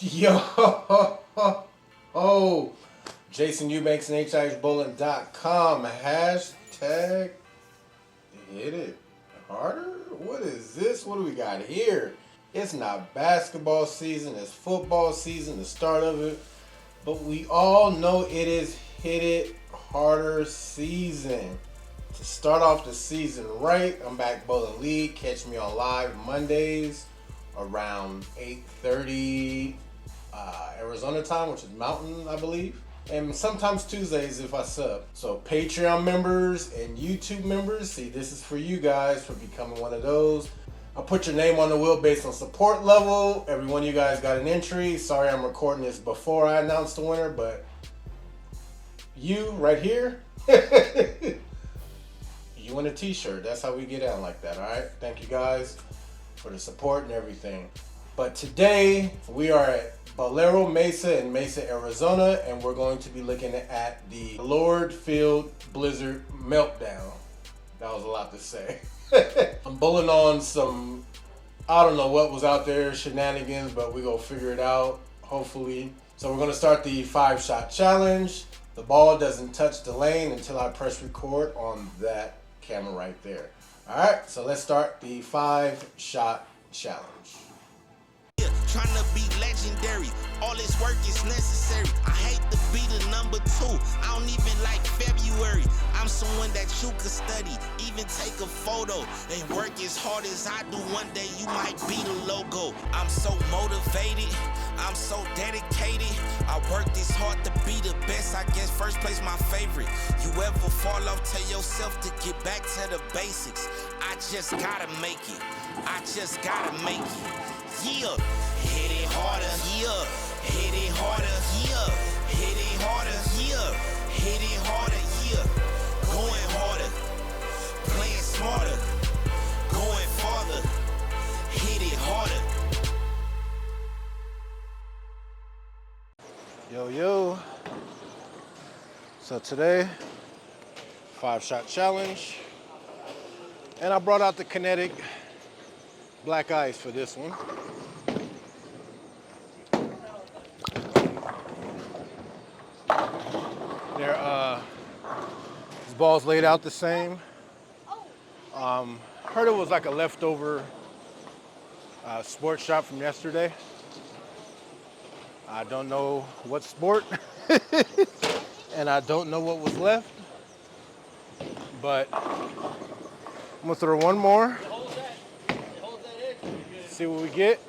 Yo, oh, Jason Eubanks and hihbowling.com. Hashtag hit it harder? What is this? What do we got here? It's not basketball season, it's football season, the start of it. But we all know it is hit it harder season. To start off the season right, I'm back bowling league. Catch me on live Mondays around 8:30 Arizona time, which is Mountain, I believe. And sometimes Tuesdays if I sub. So Patreon members and YouTube members, see, this is for you guys for becoming one of those. I'll put your name on the wheel based on support level. Every one of you guys got an entry. Sorry I'm recording this before I announce the winner, but you right here, you win a t-shirt. That's how we get out like that, all right? Thank you guys for the support and everything. But today we are at Bowlero Mesa in Mesa, Arizona, and we're going to be looking at the Lord Field Blizzard Meltdown. That was a lot to say. I'm bowling on some, I don't know what was out there, shenanigans, but we're going to figure it out, hopefully. So we're going to start the 5-shot challenge. The ball doesn't touch the lane until I press record on that camera right there. All right, so let's start the 5-shot challenge. Trying to be legendary, all this work is necessary. I hate to be the number 2, I don't even like February. I'm someone that you could study, even take a photo, and work as hard as I do. One day you might be the logo. I'm so motivated, I'm so dedicated. I work this hard to be the best. I guess first place my favorite. You ever fall off, tell yourself to get back to the basics. I just gotta make it, I just gotta make it. Yeah, hit it harder, yeah, hit it harder, yeah, hit it harder, yeah, hit it harder, yeah, going harder, playing smarter, going farther, hit it harder. Yo. So today, 5-shot challenge. And I brought out the Kinetic Black Ice for this one. This ball's laid out the same. Heard it was like a leftover sports shot from yesterday. I don't know what sport, and I don't know what was left, but I'm gonna throw one more. See what we get.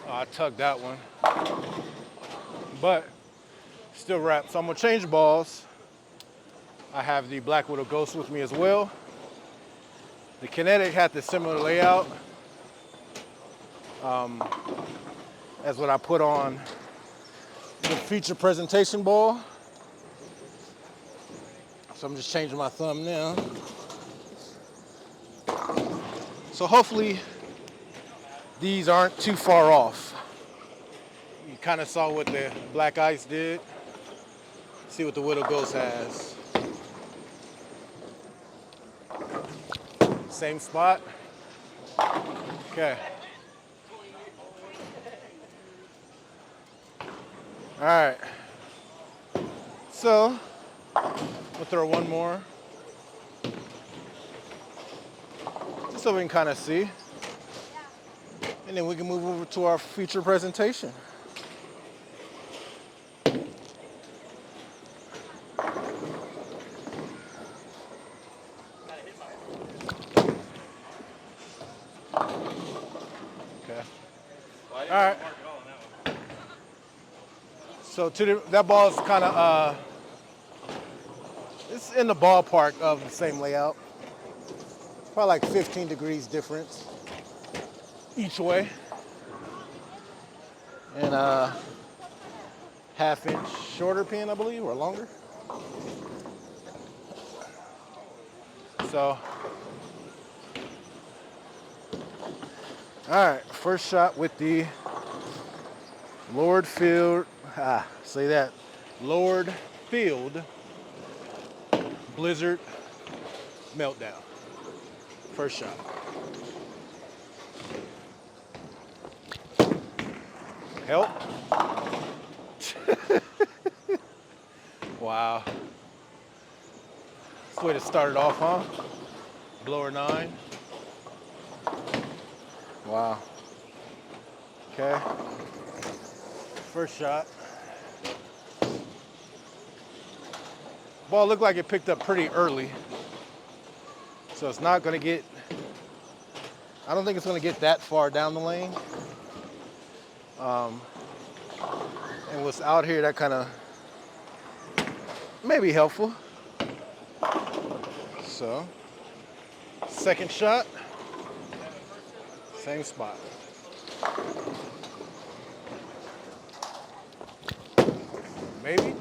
Oh, I tugged that one, but still wrapped. So I'm gonna change balls. I have the Black Widow Ghost with me as well. The Kinetic had the similar layout as what I put on the feature presentation ball. So I'm just changing my thumb now. So hopefully these aren't too far off. You kind of saw what the Black Ice did. See what the Widow Ghost has. Same spot. Okay. All right. So we'll throw one more, just so we can kind of see. And then we can move over to our feature presentation. Okay. All right. So that ball is kind of, it's in the ballpark of the same layout. Probably like 15 degrees difference each way. And half-inch shorter pin, I believe, or longer. So, all right, first shot with the Lord Field, Lord Field Blizzard Meltdown. First shot. Help. Wow. That's the way to start it off, huh? Blower 9. Wow. Okay. First shot. Ball looked like it picked up pretty early. So it's not gonna get, I don't think it's gonna get that far down the lane. And what's out here that kind of may be helpful. So, second shot, same spot. Maybe.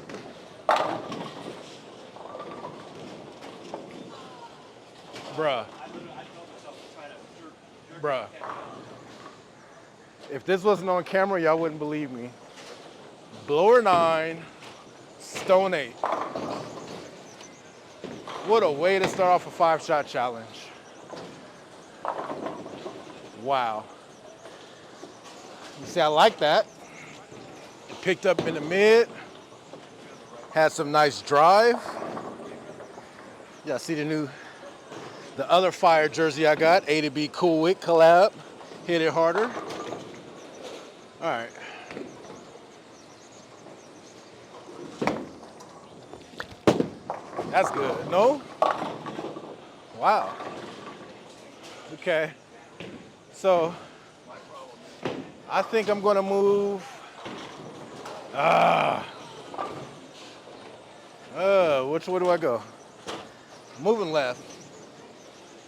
Bruh. Bruh. If this wasn't on camera, y'all wouldn't believe me. Blower 9, stone 8. What a way to start off a 5-shot challenge. Wow. You see, I like that. It picked up in the mid. Had some nice drive. Y'all see the other fire jersey I got, A to B Cool Wick collab. Hit it harder. All right. That's good. No? Wow. Okay. So, I think I'm gonna move. Which way do I go? Moving left.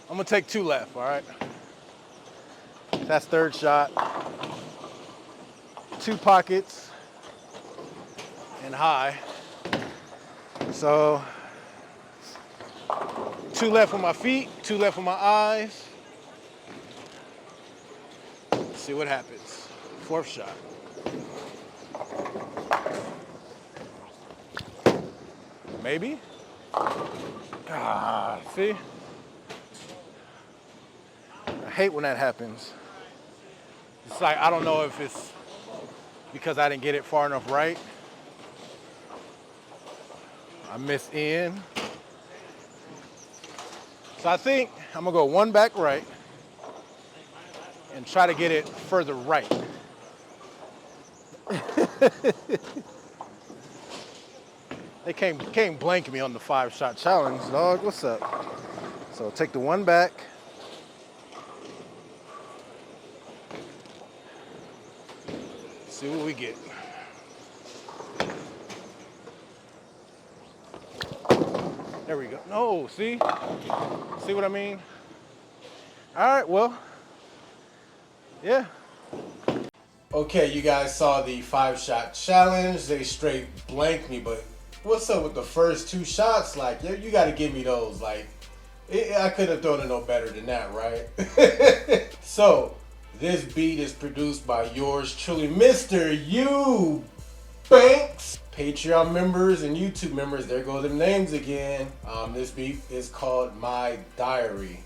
I'm gonna take 2 left, all right? That's third shot. 2 pockets and high. So, 2 left with my feet, 2 left with my eyes. Let's see what happens. 4th shot. Maybe? See? I hate when that happens. It's like, I don't know if it's because I didn't get it far enough right. I missed in. So I think I'm gonna go 1 back right and try to get it further right. They can't blank me on the 5-shot challenge, dog. What's up? So take the 1 back. See what we get. There we go. No, see? See what I mean? All right, well, yeah. Okay, you guys saw the 5-shot challenge. They straight blanked me, but what's up with the first 2 shots? Like, you got to give me those. Like, I couldn't have thrown it no better than that, right? So, this beat is produced by yours truly, Mr. Eubanks. Patreon members and YouTube members, there go them names again. This beat is called My Diary.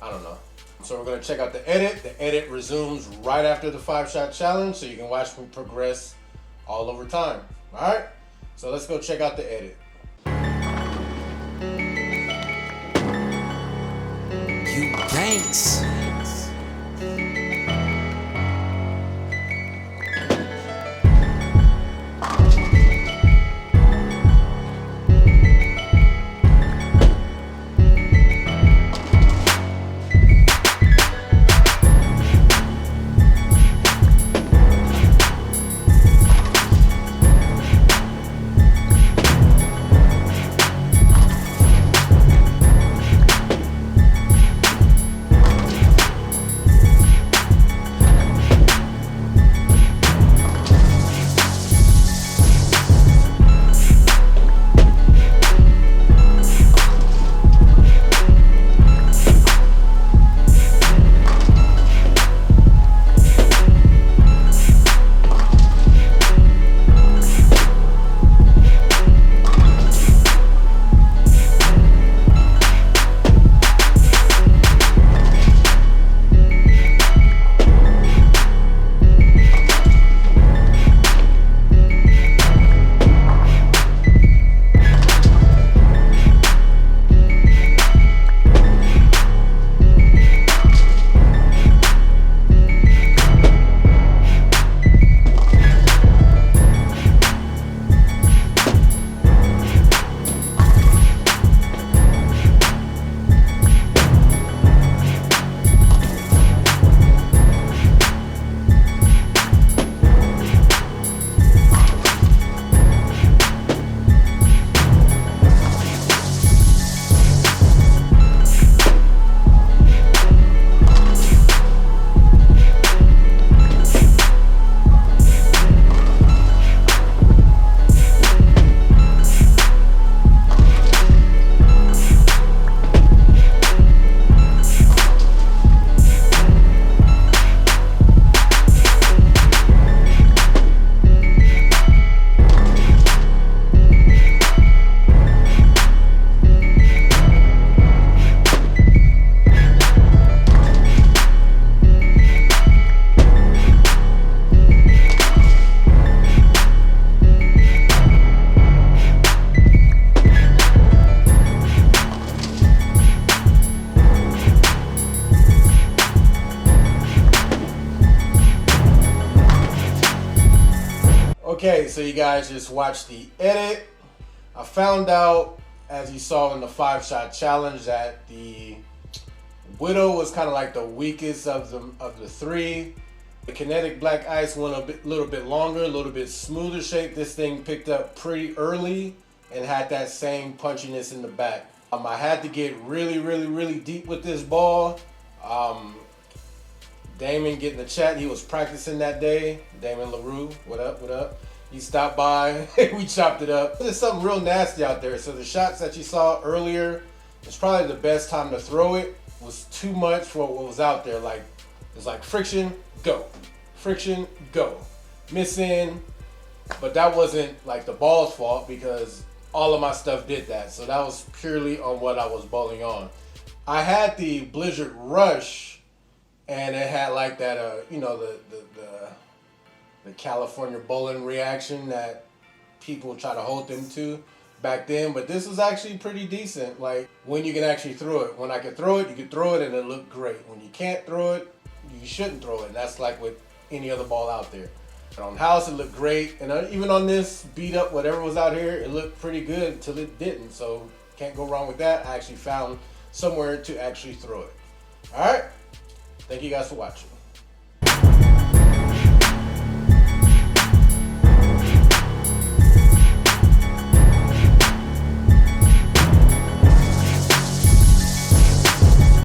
I don't know. So we're gonna check out the edit. The edit resumes right after the 5-shot challenge, so you can watch me progress all over time. All right? So let's go check out the edit. Eubanks. Okay, so you guys just watched the edit. I found out, as you saw in the 5-shot challenge, that the Widow was kind of like the weakest of the three. The Kinetic Black Ice went a little bit longer, a little bit smoother shape. This thing picked up pretty early and had that same punchiness in the back. I had to get really deep with this ball. Damon get in the chat. He was practicing that day. Damon LaRue, what up? He stopped by. We chopped it up. There's something real nasty out there. So the shots that you saw earlier, it's probably the best time to throw it. Was too much for what was out there. Like, it's like friction, go. Friction, go. Missing. But that wasn't like the ball's fault because all of my stuff did that. So that was purely on what I was bowling on. I had the Blizzard Rush, and it had like that, you know, the California bowling reaction that people try to hold them to back then. But this was actually pretty decent. Like, when you can actually throw it. When I could throw it, you could throw it and it looked great. When you can't throw it, you shouldn't throw it. And that's like with any other ball out there. And on house, it looked great. And even on this beat up, whatever was out here, it looked pretty good until it didn't. So can't go wrong with that. I actually found somewhere to actually throw it. All right. Thank you guys for watching.